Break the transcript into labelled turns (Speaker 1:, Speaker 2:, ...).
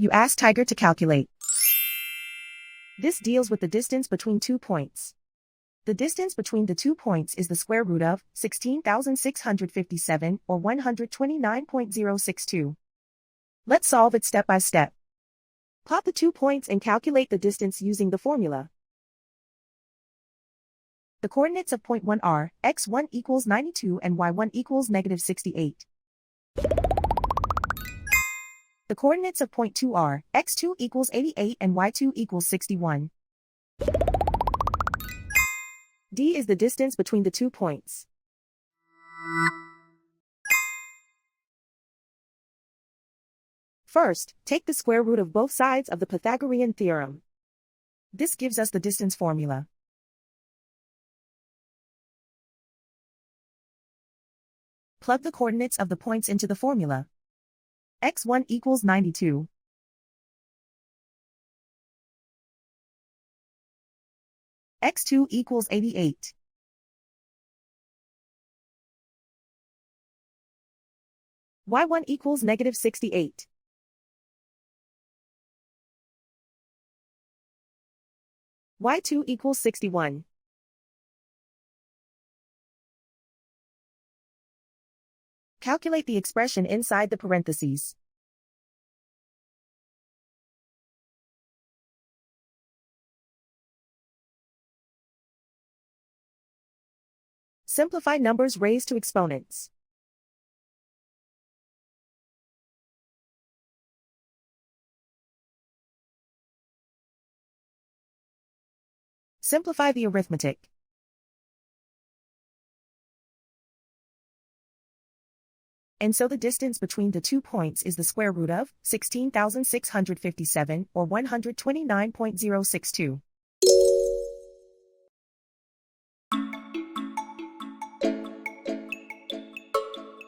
Speaker 1: You ask Tiger to calculate. This deals with the distance between 2 points. The distance between the 2 points is the square root of 16,657 or 129.062. Let's solve it step by step. Plot the 2 points and calculate the distance using the formula. The coordinates of point 1 are x1 equals 92 and y1 equals -68. The coordinates of point 2 are x2 equals 88 and y2 equals 61. D is the distance between the 2 points. First, take the square root of both sides of the Pythagorean theorem. This gives us the distance formula. Plug the coordinates of the points into the formula. x1 equals 92. x2 equals 88. y1 equals -68. y2 equals 61. Calculate the expression inside the parentheses. Simplify numbers raised to exponents. Simplify the arithmetic. And so the distance between the 2 points is the square root of 16,657 or 129.062.